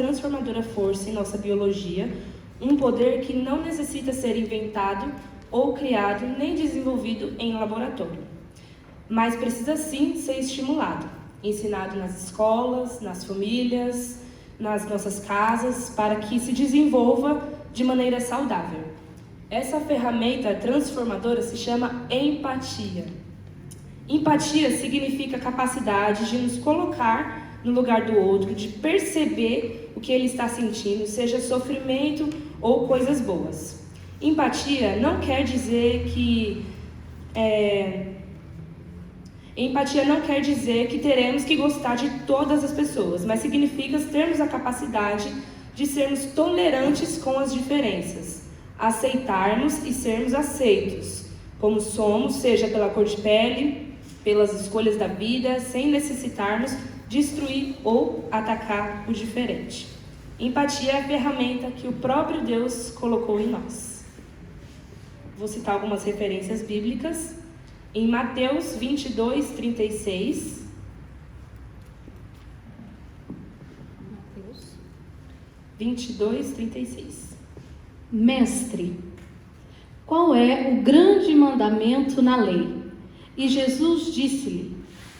transformadora força em nossa biologia, um poder que não necessita ser inventado ou criado nem desenvolvido em laboratório, mas precisa sim ser estimulado, ensinado nas escolas, nas famílias, nas nossas casas, para que se desenvolva de maneira saudável. Essa ferramenta transformadora se chama empatia. Empatia significa a capacidade de nos colocar no lugar do outro, de perceber o que ele está sentindo, seja sofrimento ou coisas boas. Empatia não quer dizer que teremos que gostar de todas as pessoas, mas significa termos a capacidade de sermos tolerantes com as diferenças, aceitarmos e sermos aceitos, como somos, seja pela cor de pele, pelas escolhas da vida, sem necessitarmos destruir ou atacar o diferente. Empatia é a ferramenta que o próprio Deus colocou em nós. Vou citar algumas referências bíblicas. Em Mateus 22, 36. Mateus 22, 36. Mestre, qual é o grande mandamento na lei? E Jesus disse-lhe: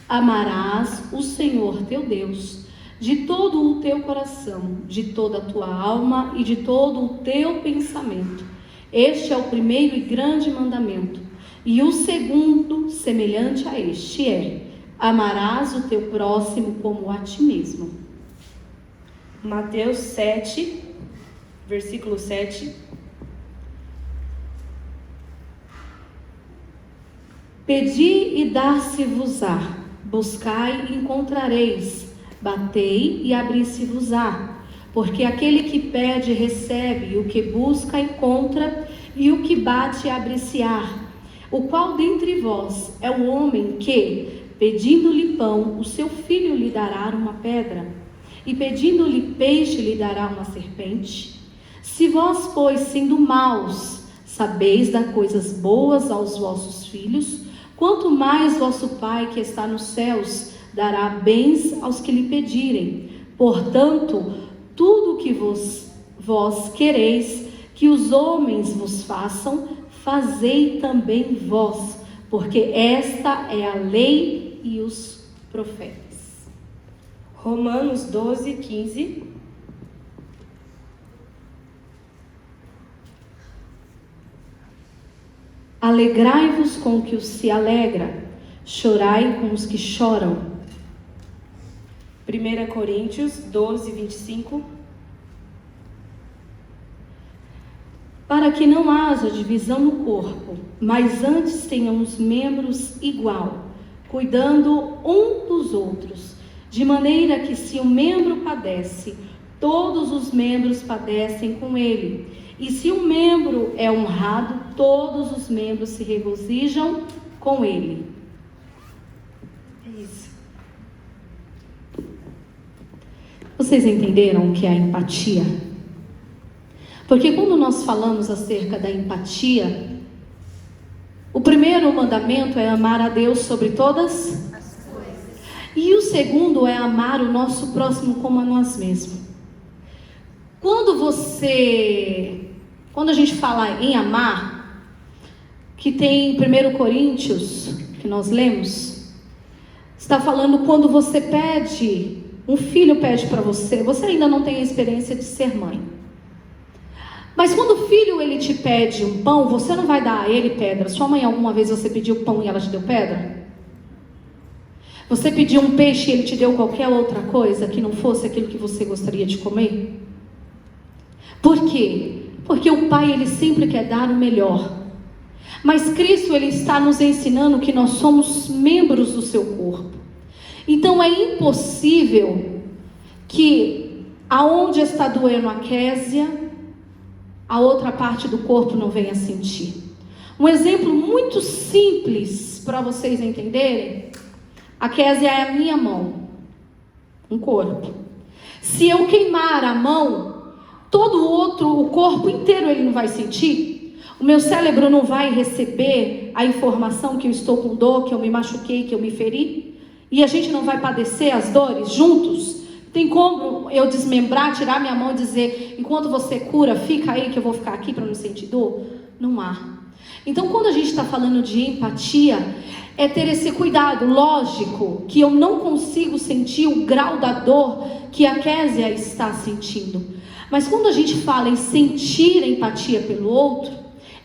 amarás o Senhor teu Deus de todo o teu coração, de toda a tua alma e de todo o teu pensamento. Este é o primeiro e grande mandamento. E o segundo, semelhante a este, é: amarás o teu próximo como a ti mesmo. Mateus 7, versículo 7. Pedi e dar-se-vos-á, buscai e encontrareis, batei e abri-se-vos-á. Porque aquele que pede recebe, e o que busca encontra, e o que bate abre-se-á. O qual dentre vós é o homem que, pedindo-lhe pão, o seu filho lhe dará uma pedra? E pedindo-lhe peixe lhe dará uma serpente? Se vós, pois, sendo maus, sabeis dar coisas boas aos vossos filhos, quanto mais vosso Pai que está nos céus dará bens aos que lhe pedirem. Portanto, tudo o que vós quereis que os homens vos façam, fazei também vós, porque esta é a lei e os profetas. Romanos 12, 15. Alegrai-vos com o que se alegra, chorai com os que choram. 1 Coríntios 12, 25. Para que não haja divisão no corpo, mas antes tenham os membros igual, cuidando um dos outros, de maneira que se um membro padece, todos os membros padecem com ele. E se um membro é honrado, todos os membros se regozijam com ele. É isso. Vocês entenderam o que é a empatia? Porque quando nós falamos acerca da empatia, o primeiro mandamento é amar a Deus sobre todas as coisas. E o segundo é amar o nosso próximo como a nós mesmos. Quando a gente fala em amar, que tem 1 Coríntios, que nós lemos, está falando quando você pede, um filho pede para você ainda não tem a experiência de ser mãe. Mas quando o filho ele te pede um pão, você não vai dar a ele pedra. Sua mãe alguma vez você pediu pão e ela te deu pedra? Você pediu um peixe e ele te deu qualquer outra coisa que não fosse aquilo que você gostaria de comer? Por quê? Porque o Pai ele sempre quer dar o melhor. Mas Cristo ele está nos ensinando que nós somos membros do seu corpo. Então é impossível que aonde está doendo a Késia, a outra parte do corpo não venha sentir. Um exemplo muito simples para vocês entenderem. A Késia é a minha mão, um corpo. Se eu queimar a mão, o corpo inteiro ele não vai sentir. O meu cérebro não vai receber a informação que eu estou com dor, que eu me machuquei, que eu me feri. E a gente não vai padecer as dores juntos. Tem como eu desmembrar, tirar minha mão e dizer, enquanto você cura, fica aí que eu vou ficar aqui para não sentir dor? Não há. Então, quando a gente está falando de empatia, é ter esse cuidado. Lógico que eu não consigo sentir o grau da dor que a Késia está sentindo. Mas quando a gente fala em sentir empatia pelo outro,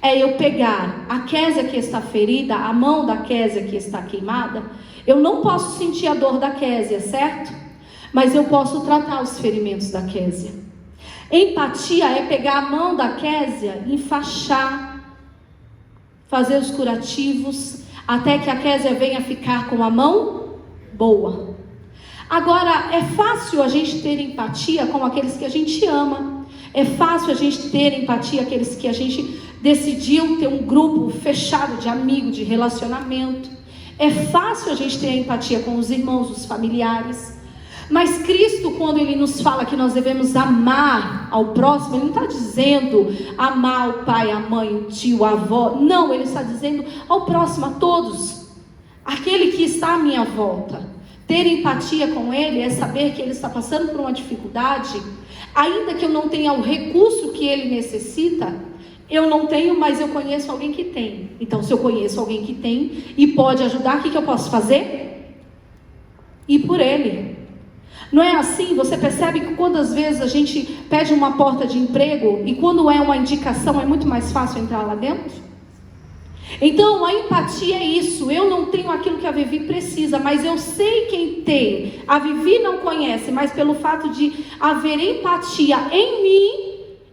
é eu pegar a Késia que está ferida, a mão da Késia que está queimada. Eu não posso sentir a dor da Késia, certo? Mas eu posso tratar os ferimentos da Késia. Empatia é pegar a mão da Késia, enfaixar, fazer os curativos, até que a Késia venha ficar com a mão boa. Agora, é fácil a gente ter empatia com aqueles que a gente ama. É fácil a gente ter empatia com aqueles que a gente decidiu ter um grupo fechado de amigos, de relacionamento. É fácil a gente ter empatia com os irmãos, os familiares. Mas Cristo, quando Ele nos fala que nós devemos amar ao próximo, Ele não está dizendo amar o pai, a mãe, o tio, a avó. Não, Ele está dizendo ao próximo, a todos. Aquele que está à minha volta. Ter empatia com ele é saber que ele está passando por uma dificuldade, ainda que eu não tenha o recurso que ele necessita. Eu não tenho, mas eu conheço alguém que tem. Então, se eu conheço alguém que tem e pode ajudar, o que eu posso fazer? Ir por ele. Não é assim? Você percebe que quando às vezes a gente pede uma porta de emprego e quando é uma indicação é muito mais fácil entrar lá dentro? Então a empatia é isso. Eu não tenho aquilo que a Vivi precisa, mas eu sei quem tem. A Vivi não conhece, mas pelo fato de haver empatia em mim,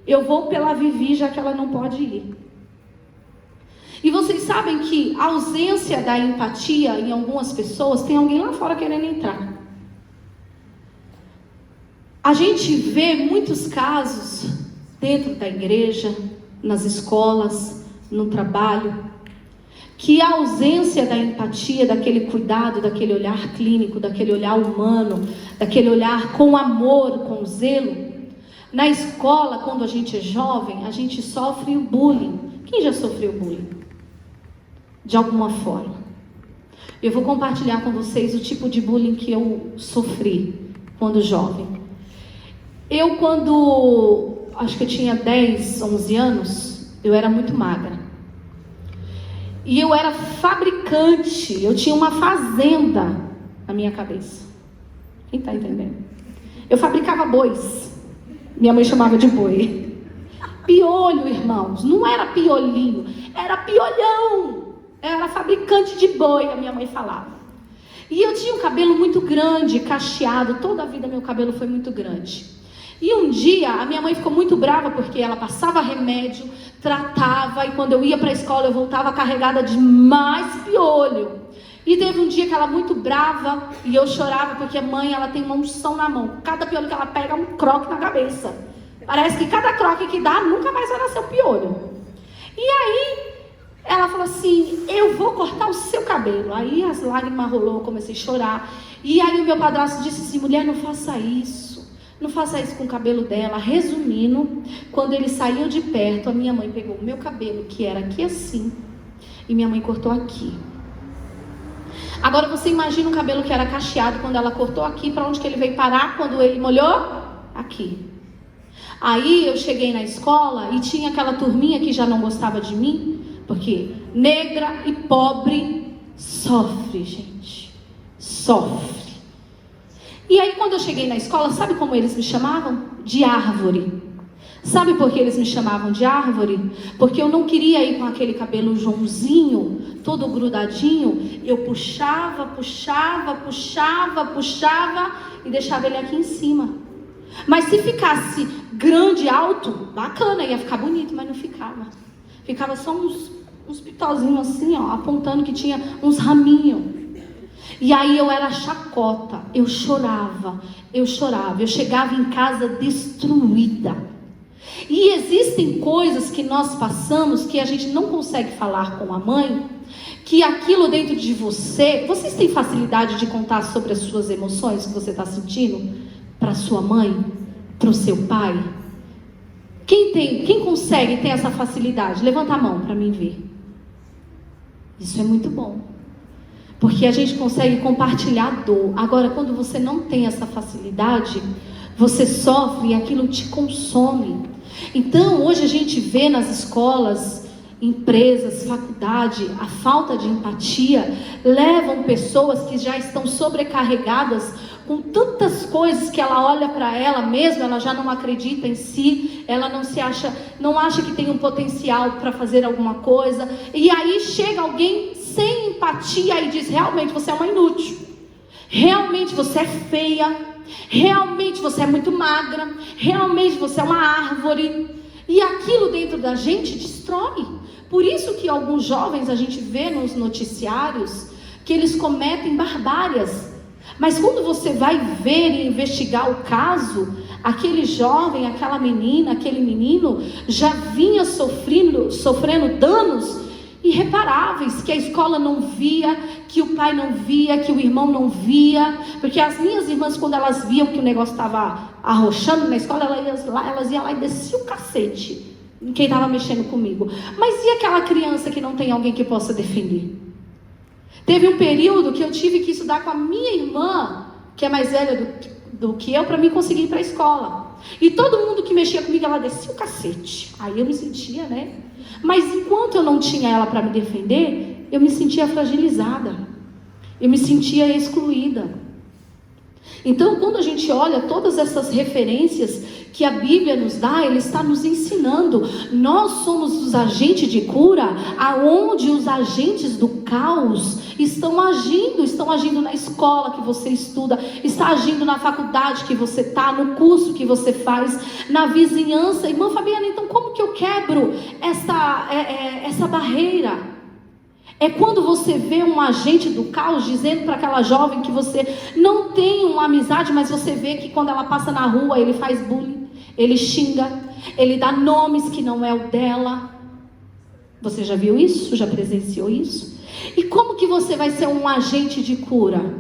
eu vou pela Vivi, já que ela não pode ir. E vocês sabem que a ausência da empatia em algumas pessoas, tem alguém lá fora querendo entrar. A gente vê muitos casos dentro da igreja, nas escolas, no trabalho, que a ausência da empatia, daquele cuidado, daquele olhar clínico, daquele olhar humano, daquele olhar com amor, com zelo. Na escola, quando a gente é jovem, a gente sofre o bullying. Quem já sofreu bullying? De alguma forma. Eu vou compartilhar com vocês o tipo de bullying que eu sofri quando jovem. Eu, quando acho que eu tinha 10, 11 anos, eu era muito magra. E eu era fabricante, eu tinha uma fazenda na minha cabeça. Quem está entendendo? Eu fabricava bois. Minha mãe chamava de boi. Piolho, irmãos, não era piolinho, era piolhão. Era fabricante de boi, a minha mãe falava. E eu tinha um cabelo muito grande, cacheado, toda a vida meu cabelo foi muito grande. E um dia a minha mãe ficou muito brava porque ela passava remédio, tratava, e quando eu ia para a escola eu voltava carregada de mais piolho. E teve um dia que ela muito brava e eu chorava porque a mãe, ela tem uma unção na mão. Cada piolho que ela pega é um croque na cabeça. Parece que cada croque que dá nunca mais vai nascer um piolho. E aí ela falou assim, eu vou cortar o seu cabelo. Aí as lágrimas rolou, eu comecei a chorar. E aí o meu padrasto disse assim, mulher, não faça isso. Não faça isso com o cabelo dela. Resumindo, quando ele saiu de perto, a minha mãe pegou o meu cabelo, que era aqui assim, e minha mãe cortou aqui. Agora você imagina um cabelo que era cacheado, quando ela cortou aqui, para onde que ele veio parar quando ele molhou? Aqui. Aí eu cheguei na escola e tinha aquela turminha que já não gostava de mim, porque negra e pobre sofre, gente. Sofre. E aí quando eu cheguei na escola, sabe como eles me chamavam? De árvore. Sabe por que eles me chamavam de árvore? Porque eu não queria ir com aquele cabelo Joãozinho, todo grudadinho. Eu puxava e deixava ele aqui em cima. Mas se ficasse grande, alto, bacana, ia ficar bonito, mas não ficava. Ficava só uns pitozinhos assim, ó, apontando que tinha uns raminhos. E aí eu era chacota, eu chorava, eu chegava em casa destruída. E existem coisas que nós passamos que a gente não consegue falar com a mãe, que aquilo dentro de você, vocês têm facilidade de contar sobre as suas emoções que você está sentindo para sua mãe, para o seu pai? Quem consegue ter essa facilidade? Levanta a mão para mim ver. Isso é muito bom. Porque a gente consegue compartilhar a dor. Agora, quando você não tem essa facilidade, você sofre e aquilo te consome. Então hoje a gente vê nas escolas, empresas, faculdade, a falta de empatia levam pessoas que já estão sobrecarregadas com tantas coisas que ela olha para ela mesma, ela já não acredita em si, ela não acha que tem um potencial para fazer alguma coisa, e aí chega alguém sem empatia e diz: realmente você é uma inútil, realmente você é feia, realmente você é muito magra, realmente você é uma árvore, e aquilo dentro da gente destrói. Por isso que alguns jovens a gente vê nos noticiários que eles cometem barbáries. Mas quando você vai ver e investigar o caso, aquele jovem, aquela menina, aquele menino já vinha sofrendo danos irreparáveis, que a escola não via, que o pai não via, que o irmão não via, porque as minhas irmãs, quando elas viam que o negócio estava arrochando na escola, elas iam lá e desciam o cacete em quem estava mexendo comigo. Mas e aquela criança que não tem alguém que possa defender? Teve um período que eu tive que estudar com a minha irmã, que é mais velha do que eu, para mim conseguir ir para a escola. E todo mundo que mexia comigo, ela descia o cacete. Aí eu me sentia, né? Mas enquanto eu não tinha ela para me defender, eu me sentia fragilizada. Eu me sentia excluída. Então, quando a gente olha todas essas referências que a Bíblia nos dá, Ele está nos ensinando. Nós somos os agentes de cura, aonde os agentes do caos estão agindo na escola que você estuda, está agindo na faculdade que você está, no curso que você faz, na vizinhança. Irmã Fabiana, então como que eu quebro essa barreira? É quando você vê um agente do caos dizendo para aquela jovem que você não tem uma amizade, mas você vê que quando ela passa na rua, ele faz bullying, ele xinga, ele dá nomes que não é o dela. Você já viu isso? Já presenciou isso? E como que você vai ser um agente de cura?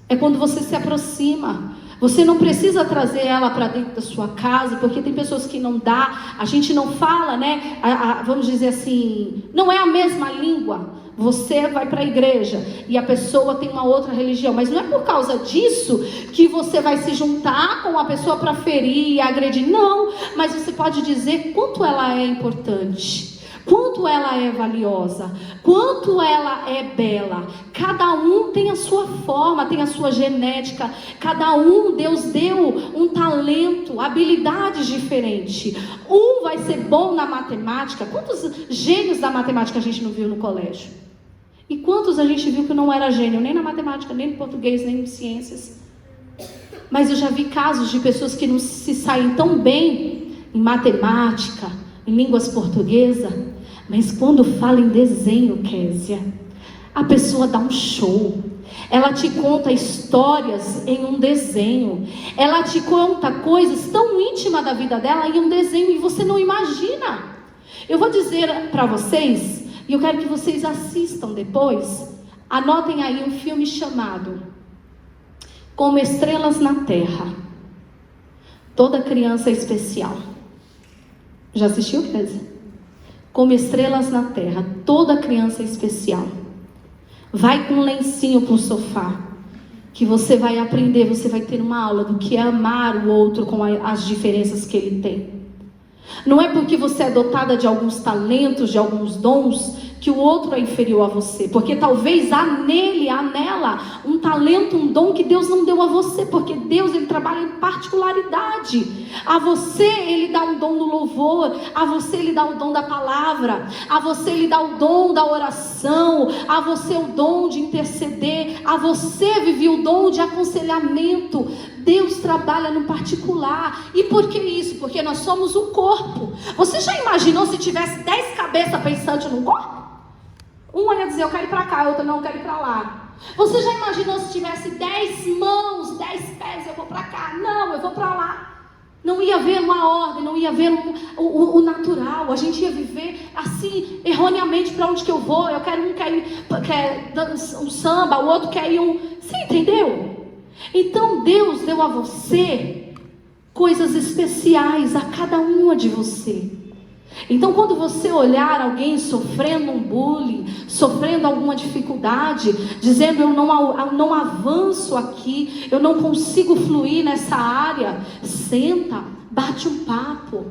É quando você se aproxima. Você não precisa trazer ela para dentro da sua casa, porque tem pessoas que não dá, a gente não fala, né? Vamos dizer assim, não é a mesma língua. Você vai para a igreja e a pessoa tem uma outra religião, mas não é por causa disso que você vai se juntar com a pessoa para ferir e agredir, não. Mas você pode dizer quanto ela é importante, quanto ela é valiosa, quanto ela é bela. Cada um tem a sua forma, tem a sua genética. Cada um, Deus deu um talento, habilidades diferentes. Um vai ser bom na matemática. Quantos gênios da matemática a gente não viu no colégio? E quantos a gente viu que não era gênio, nem na matemática, nem no português, nem em ciências? Mas eu já vi casos de pessoas que não se saem tão bem em matemática, em línguas portuguesas, mas quando fala em desenho, Késia, a pessoa dá um show. Ela te conta histórias em um desenho. Ela te conta coisas tão íntimas da vida dela em um desenho e você não imagina. Eu vou dizer para vocês, e eu quero que vocês assistam depois. Anotem aí um filme chamado Como Estrelas na Terra. Toda criança é especial. Já assistiu, Késia? Como Estrelas na Terra. Toda criança é especial. Vai com um lencinho para o sofá, que você vai aprender, você vai ter uma aula do que é amar o outro com as diferenças que ele tem. Não é porque você é dotada de alguns talentos, de alguns dons, que o outro é inferior a você. Porque talvez há nele, há nela, um talento, um dom que Deus não deu a você. Porque Deus, Ele trabalha em particularidade. A você Ele dá um dom do louvor. A você Ele dá o dom da palavra. A você Ele dá o dom da oração. A você o dom de interceder. A você vive o dom de aconselhamento. Deus trabalha no particular. E por que isso? Porque nós somos o corpo. Você já imaginou se tivesse 10 cabeças pensantes no corpo? Um ia dizer, eu quero ir para cá, outro não, eu quero ir para lá. Você já imaginou se tivesse 10 mãos, 10 pés, eu vou para cá? Não, eu vou para lá. Não ia haver uma ordem, não ia haver o natural. A gente ia viver assim, erroneamente, para onde que eu vou. Eu quero um quer um samba, o outro quer ir um... Você entendeu? Então Deus deu a você coisas especiais, a cada uma de você. Então, quando você olhar alguém sofrendo um bullying, sofrendo alguma dificuldade, dizendo eu não avanço aqui, eu não consigo fluir nessa área, senta, bate um papo.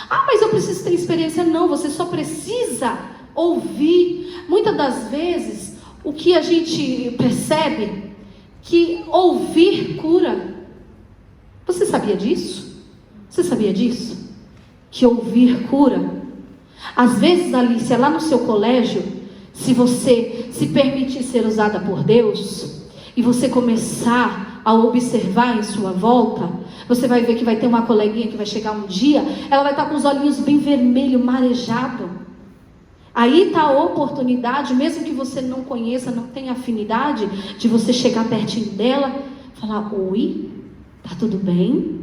Ah, mas eu preciso ter experiência. Não, você só precisa ouvir. Muitas das vezes, o que a gente percebe, que ouvir cura. Você sabia disso? Você sabia disso? Que ouvir cura. Às vezes, Alicia, lá no seu colégio, se você se permitir ser usada por Deus, e você começar a observar em sua volta, você vai ver que vai ter uma coleguinha que vai chegar um dia, ela vai estar com os olhinhos bem vermelhos, marejado. Aí está a oportunidade, mesmo que você não conheça, não tenha afinidade, de você chegar pertinho dela, falar: oi, tá tudo bem?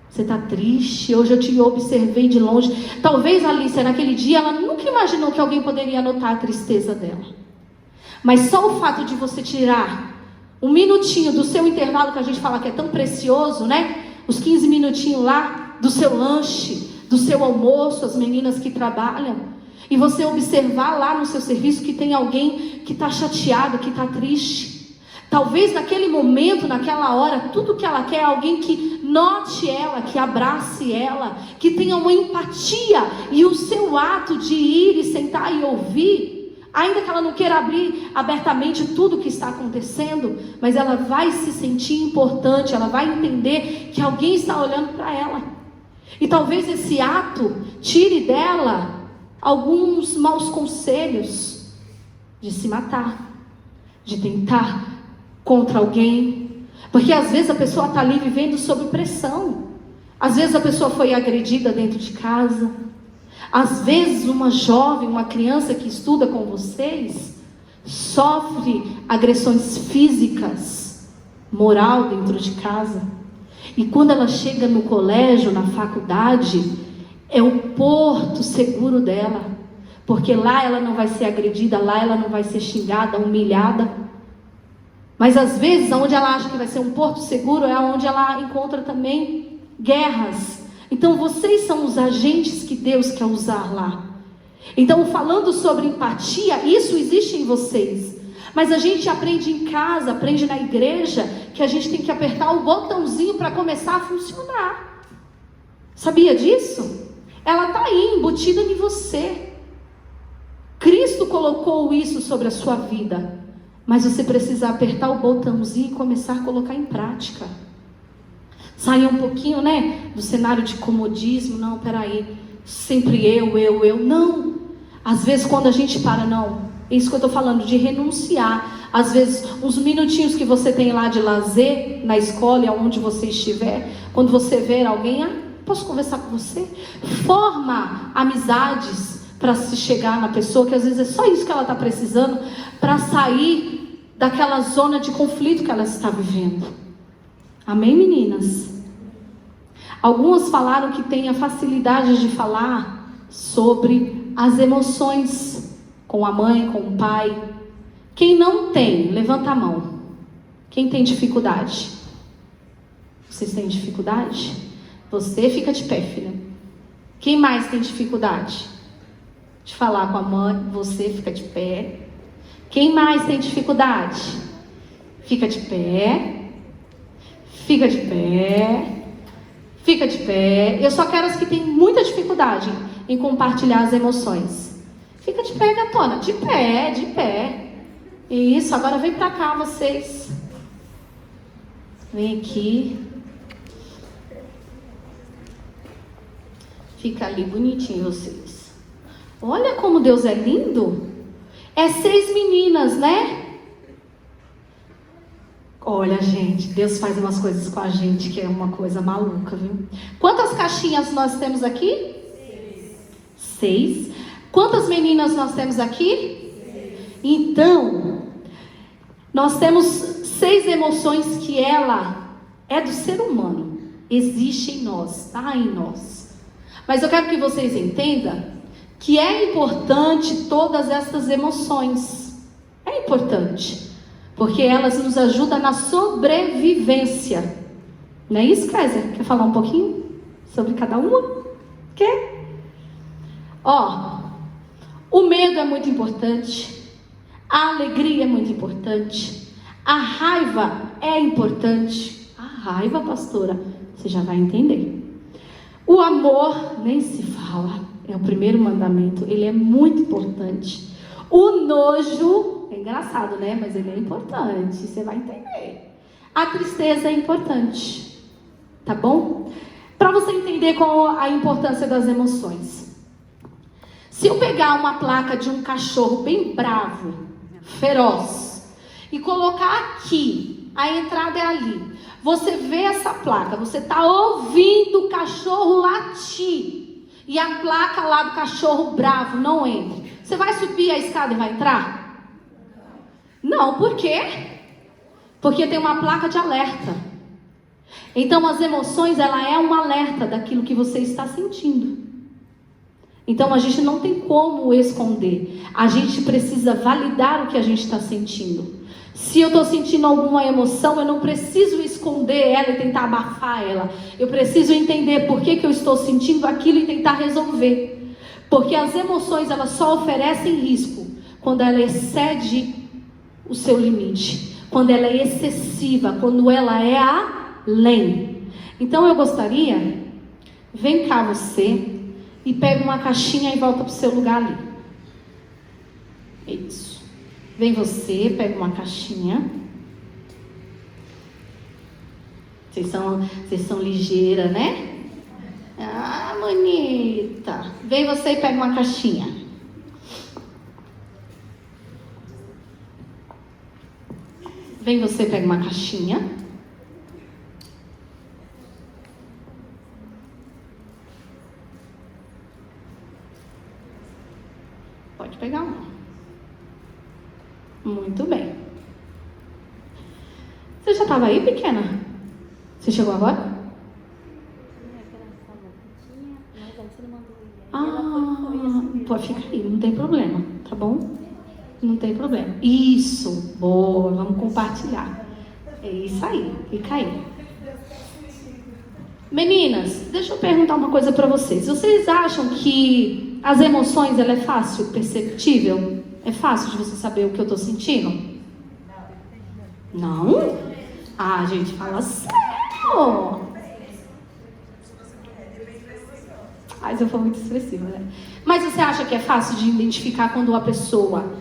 Você está triste? Hoje eu te observei de longe. Talvez a Alicia, naquele dia, ela nunca imaginou que alguém poderia notar a tristeza dela. Mas só o fato de você tirar um minutinho do seu intervalo, que a gente fala que é tão precioso, né? Os 15 minutinhos lá do seu lanche, do seu almoço, as meninas que trabalham, e você observar lá no seu serviço que tem alguém que está chateado, que está triste. Talvez naquele momento, naquela hora, tudo que ela quer é alguém que note ela, que abrace ela, que tenha uma empatia. E o seu ato de ir e sentar e ouvir, ainda que ela não queira abrir abertamente tudo o que está acontecendo, mas ela vai se sentir importante, ela vai entender que alguém está olhando para ela. E talvez esse ato tire dela alguns maus conselhos de se matar, de tentar contra alguém, porque às vezes a pessoa está ali vivendo sob pressão, às vezes a pessoa foi agredida dentro de casa, às vezes uma jovem, uma criança que estuda com vocês, sofre agressões físicas, moral dentro de casa, e quando ela chega no colégio, na faculdade, é o porto seguro dela, porque lá ela não vai ser agredida, lá ela não vai ser xingada, humilhada. Mas às vezes, onde ela acha que vai ser um porto seguro, é onde ela encontra também guerras. Então vocês são os agentes que Deus quer usar lá. Então, falando sobre empatia, isso existe em vocês. Mas a gente aprende em casa, aprende na igreja, que a gente tem que apertar o botãozinho para começar a funcionar. Sabia disso? Ela está aí, embutida em você. Cristo colocou isso sobre a sua vida. Mas você precisa apertar o botãozinho e começar a colocar em prática. Sair um pouquinho, né, do cenário de comodismo. Não, peraí, sempre eu. Não. Às vezes quando a gente para, não. É isso que eu estou falando, de renunciar. Às vezes, uns minutinhos que você tem lá de lazer, na escola, onde você estiver. Quando você ver alguém, posso conversar com você? Forma amizades para se chegar na pessoa, que às vezes é só isso que ela está precisando, para sair daquela zona de conflito que ela está vivendo. Amém, meninas? Algumas falaram que tem a facilidade de falar sobre as emoções com a mãe, com o pai. Quem não tem, levanta a mão. Quem tem dificuldade? Vocês têm dificuldade? Você fica de pé, filha. Quem mais tem dificuldade de falar com a mãe? Você fica de pé. Quem mais tem dificuldade? Fica de pé. Fica de pé. Fica de pé. Eu só quero as que têm muita dificuldade em compartilhar as emoções. Fica de pé, gatona. De pé, de pé. Isso, agora vem pra cá vocês. Vem aqui. Fica ali bonitinho vocês. Olha como Deus é lindo. É 6 meninas, né? Olha, gente, Deus faz umas coisas com a gente que é uma coisa maluca, viu? Quantas caixinhas nós temos aqui? 6. Quantas meninas nós temos aqui? 6. Então, nós temos 6 emoções que ela é do ser humano. Existe em nós, está em nós. Mas eu quero que vocês entendam que é importante todas essas emoções. É importante. Porque elas nos ajudam na sobrevivência. Não é isso, Kézia? Quer falar um pouquinho sobre cada uma? Quer? Ó, o medo é muito importante, a alegria é muito importante, a raiva é importante. A raiva, pastora, você já vai entender. O amor, nem se fala, é o primeiro mandamento, ele é muito importante. O nojo, é engraçado, né? Mas ele é importante, você vai entender. A tristeza é importante, tá bom? Para você entender qual a importância das emoções. Se eu pegar uma placa de um cachorro bem bravo, feroz, e colocar aqui, a entrada é ali, você vê essa placa, você está ouvindo o cachorro latir, e a placa lá do cachorro bravo não entra. Você vai subir a escada e vai entrar? Não, por quê? Porque tem uma placa de alerta. Então as emoções, ela é um alerta daquilo que você está sentindo. Então a gente não tem como esconder. A gente precisa validar o que a gente está sentindo. Se eu estou sentindo alguma emoção, eu não preciso esconder ela e tentar abafar ela. Eu preciso entender por que eu estou sentindo aquilo e tentar resolver. Porque as emoções, elas só oferecem risco quando ela excede o seu limite. Quando ela é excessiva, quando ela é além. Então eu gostaria, vem cá você, e pega uma caixinha e volta para o seu lugar ali. Isso. Vem você, pega uma caixinha. Vocês são ligeiras, né? Ah, bonita. Vem você e pega uma caixinha. Vem você e pega uma caixinha. Pode pegar uma. Muito bem. Você já estava aí, pequena? Você chegou agora? Pode ficar aí, não tem problema, tá bom? Não tem problema. Isso, boa, vamos compartilhar. É isso aí, fica aí. Meninas, deixa eu perguntar uma coisa para vocês. Vocês acham que as emoções, ela é fácil, perceptível? É fácil de você saber o que eu tô sentindo? Não? Ah, gente, fala sério. Mas eu fui muito expressiva, né? Mas você acha que é fácil de identificar quando a pessoa,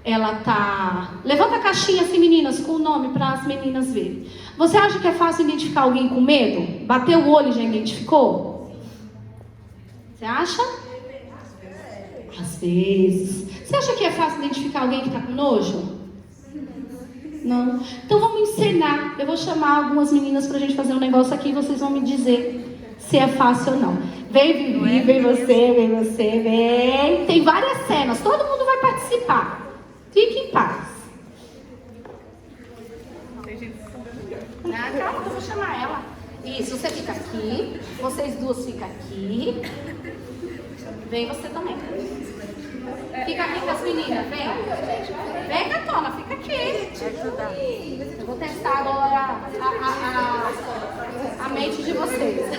ela tá... Levanta a caixinha assim, meninas, com o nome para as meninas verem. Você acha que é fácil identificar alguém com medo? Bateu o olho e já identificou? Você acha? Às vezes. Você acha que é fácil identificar alguém que está com nojo? Não. Então vamos encenar. Eu vou chamar algumas meninas para a gente fazer um negócio aqui e vocês vão me dizer se é fácil ou não. Vem, Vivi, vem você, vem. Tem várias cenas, todo mundo vai participar. Fique em paz. Calma, eu vou chamar ela. Isso, você fica aqui. Vocês duas ficam aqui. Vem você também. Fica aqui com as meninas, vem. Vem, Gatona, fica aqui. Eu vou testar agora a mente de vocês.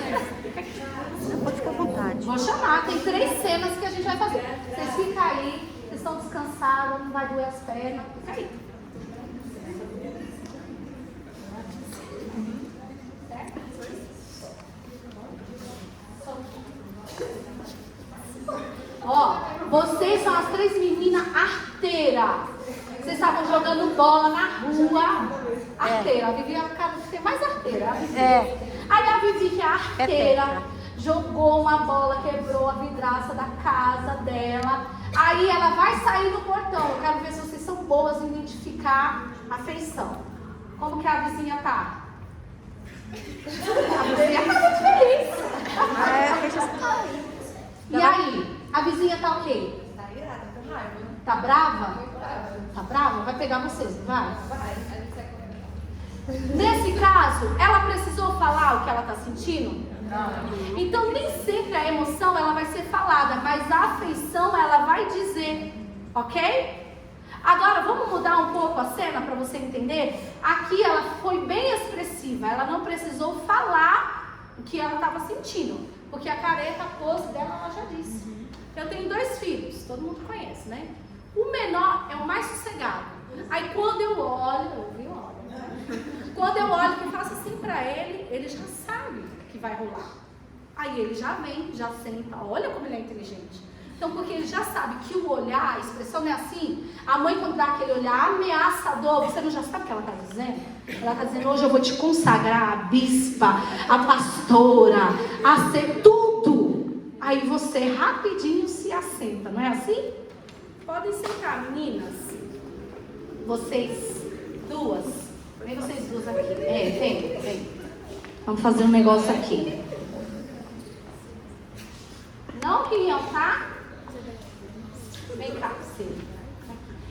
Pode ficar à vontade. Vou chamar, tem 3 cenas que a gente vai fazer. Vocês ficam aí, vocês estão descansados, não vai doer as pernas. Fica aí. Ó, vocês são as 3 meninas arteiras. Vocês estavam jogando bola na rua. Arteira, a Vivi é a cara de ser mais arteira. Aí a Vivi, que é arteira, jogou uma bola, quebrou a vidraça da casa dela. Aí ela vai sair no portão. Eu quero ver se vocês são boas em identificar a feição. Como que a vizinha tá? A vizinha tá muito feliz. E aí? A vizinha tá o quê? Tá irada, com raiva. Tá brava? Tá brava? Vai pegar vocês, não vai? Vai. Nesse caso, ela precisou falar o que ela tá sentindo? Não. Então, nem sempre a emoção ela vai ser falada, mas a afeição ela vai dizer, ok? Agora, vamos mudar um pouco a cena para você entender? Aqui ela foi bem expressiva, ela não precisou falar o que ela estava sentindo. Porque a careta, a pose dela, ela já disse. Eu tenho 2 filhos, todo mundo conhece, né? O menor é o mais sossegado. Aí quando eu olho, quando eu olho e faço assim pra ele, ele já sabe que vai rolar. Aí ele já vem, já senta, olha como ele é inteligente. Então, porque ele já sabe que o olhar, a expressão não é assim. A mãe, quando dá aquele olhar ameaçador, você não já sabe o que ela está dizendo? Ela está dizendo, hoje eu vou te consagrar a bispa, a pastora, a ser tudo. Aí você rapidinho se assenta, não é assim? Podem sentar, meninas. Vocês duas. Vem vocês duas aqui. Vem. Vamos fazer um negócio aqui. Não riam, tá? Vem cá, você.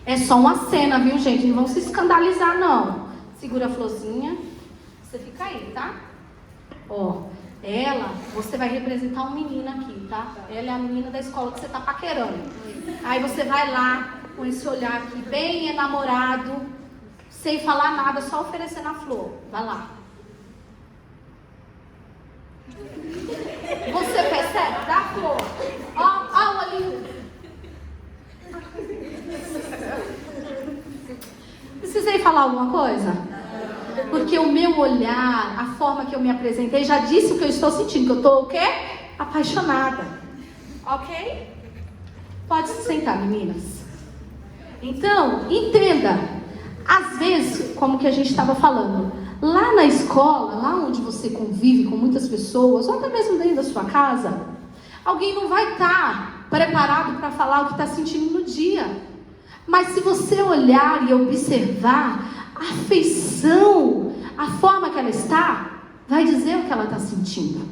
É só uma cena, viu, gente? Não vão se escandalizar, não. Segura a florzinha. Você fica aí, tá? Ó, ela, você vai representar um menino aqui, tá? Ela é a menina da escola que você tá paquerando. Aí você vai lá com esse olhar aqui, bem enamorado, sem falar nada, só oferecendo a flor. Vai lá. Você percebe? Dá a flor. Ó o olhinho. Precisei falar alguma coisa? Porque o meu olhar, a forma que eu me apresentei, já disse o que eu estou sentindo. Que eu estou o quê? Apaixonada. Ok? Pode se sentar, meninas. Então, entenda. Às vezes, como que a gente estava falando, lá na escola, lá onde você convive com muitas pessoas, ou até mesmo dentro da sua casa, alguém não vai estar preparado para falar o que está sentindo no dia. Mas se você olhar e observar a afeição, a forma que ela está, vai dizer o que ela está sentindo.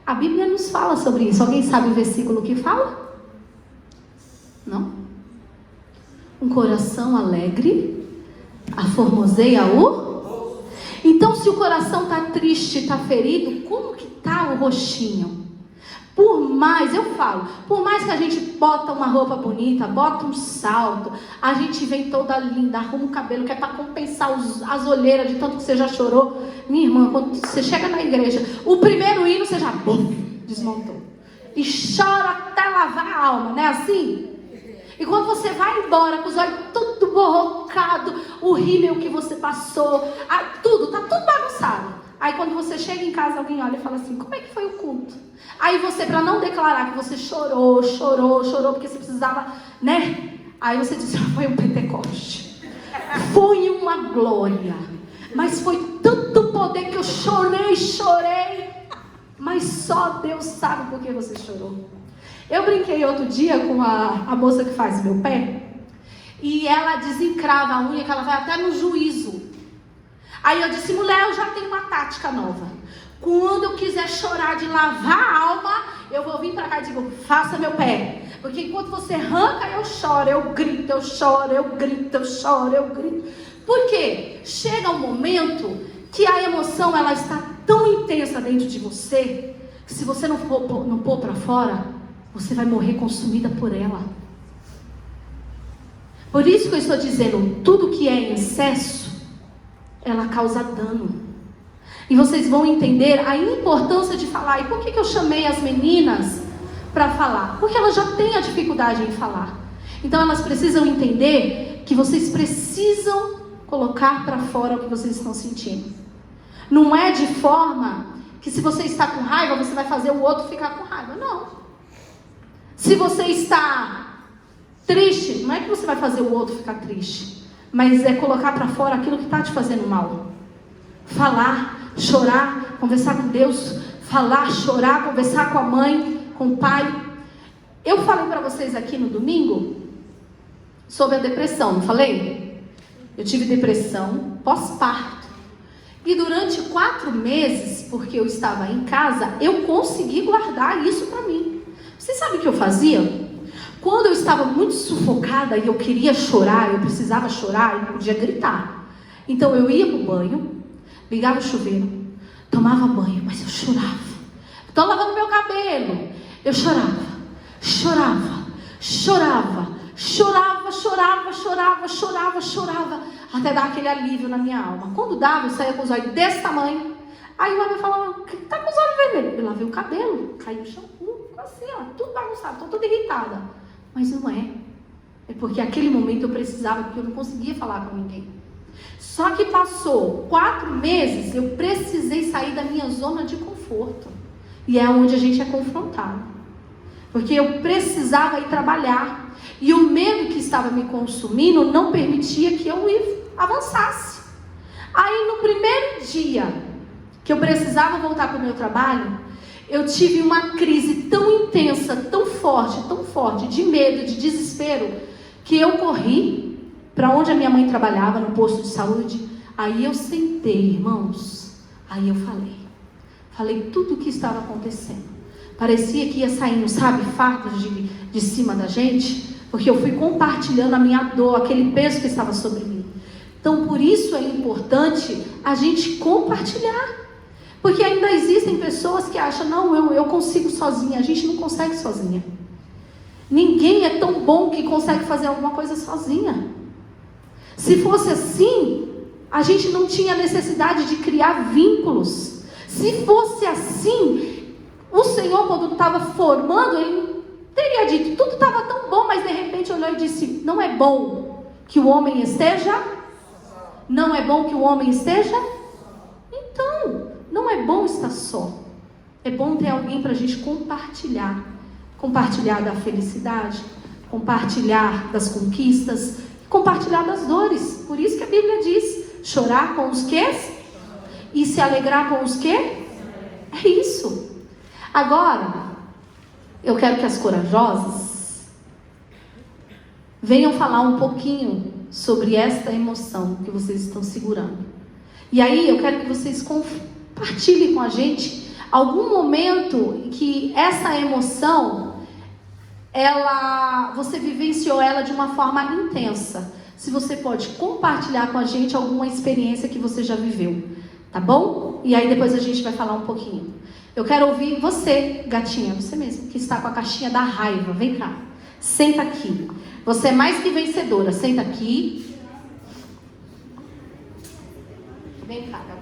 A Bíblia nos fala sobre isso. Alguém sabe o versículo que fala? Não? Um coração alegre aformoseia o... Então, se o coração está triste, está ferido, como que está o rostinho? Por mais que a gente bota uma roupa bonita, bota um salto, a gente vem toda linda, arruma o cabelo, que é para compensar as olheiras de tanto que você já chorou. Minha irmã, quando você chega na igreja, o primeiro hino você já desmontou. E chora até lavar a alma, não é assim? E quando você vai embora com os olhos tudo borrocado, o rímel que você passou, tá tudo bagunçado. Aí quando você chega em casa, alguém olha e fala assim, como é que foi o culto? Aí você, para não declarar que você chorou, porque você precisava, né? Aí você diz, foi um Pentecoste. Foi uma glória. Mas foi tanto poder que eu chorei. Mas só Deus sabe por que você chorou. Eu brinquei outro dia com a moça que faz meu pé. E ela desencrava a unha, que ela vai até no juízo. Aí eu disse, mulher, eu já tenho uma tática nova. Quando eu quiser chorar de lavar a alma, eu vou vir pra cá e digo, faça meu pé. Porque enquanto você arranca, eu choro, eu grito, eu choro, eu grito, eu choro, eu grito. Por quê? Chega um momento que a emoção, ela está tão intensa dentro de você, que se você não pôr pra fora, você vai morrer consumida por ela. Por isso que eu estou dizendo, tudo que é em excesso, ela causa dano. E vocês vão entender a importância de falar. E por que eu chamei as meninas para falar? Porque elas já têm a dificuldade em falar. Então elas precisam entender que vocês precisam colocar para fora o que vocês estão sentindo. Não é de forma que se você está com raiva, você vai fazer o outro ficar com raiva. Não. Se você está triste, não é que você vai fazer o outro ficar triste, mas é colocar para fora aquilo que está te fazendo mal. Falar, chorar, conversar com Deus, falar, chorar, conversar com a mãe, com o pai. Eu falei para vocês aqui no domingo sobre a depressão, não falei? Eu tive depressão pós-parto. E durante 4 meses, porque eu estava em casa, eu consegui guardar isso para mim. Você sabe o que eu fazia? Quando eu estava muito sufocada e eu queria chorar, eu precisava chorar, eu não podia gritar. Então eu ia para o banho, ligava o chuveiro, tomava banho, mas eu chorava. Estou lavando meu cabelo. Eu chorava, até dar aquele alívio na minha alma. Quando dava, eu saía com os olhos desse tamanho. Aí o Abel falava, tá com os olhos vermelhos. Eu lavei o cabelo, caiu no shampoo, ficou assim, ó, tudo bagunçado, tô toda irritada. Mas não é. É porque naquele momento eu precisava, porque eu não conseguia falar com ninguém. Só que passou 4 meses, eu precisei sair da minha zona de conforto. E é onde a gente é confrontado. Porque eu precisava ir trabalhar. E o medo que estava me consumindo não permitia que eu avançasse. Aí no primeiro dia que eu precisava voltar para o meu trabalho, eu tive uma crise tão intensa, tão forte, de medo, de desespero, que eu corri para onde a minha mãe trabalhava, no posto de saúde. Aí eu sentei, irmãos. Aí eu falei tudo o que estava acontecendo. Parecia que ia saindo, sabe, fardos de cima da gente, porque eu fui compartilhando a minha dor, aquele peso que estava sobre mim. Então, por isso é importante a gente compartilhar. Porque ainda existem pessoas que acham, não, eu consigo sozinha. A gente não consegue sozinha. Ninguém é tão bom que consegue fazer alguma coisa sozinha. Se fosse assim, a gente não tinha necessidade de criar vínculos. Se fosse assim, o Senhor, quando estava formando, Ele teria dito, tudo estava tão bom, mas de repente olhou e disse, não é bom que o homem esteja? Não é bom que o homem esteja? Então, não é bom estar só. É bom ter alguém para a gente compartilhar. Compartilhar da felicidade, compartilhar das conquistas, compartilhar das dores. Por isso que a Bíblia diz, chorar com os que? E se alegrar com os que? É isso. Agora, eu quero que as corajosas venham falar um pouquinho sobre esta emoção que vocês estão segurando. E aí eu quero que vocês compartilhem com a gente algum momento que essa emoção, você vivenciou ela de uma forma intensa. Se você pode compartilhar com a gente alguma experiência que você já viveu, tá bom? E aí depois a gente vai falar um pouquinho. Eu quero ouvir você, gatinha, você mesmo, que está com a caixinha da raiva. Vem cá, senta aqui. Você é mais que vencedora, senta aqui. Vem cá, gato.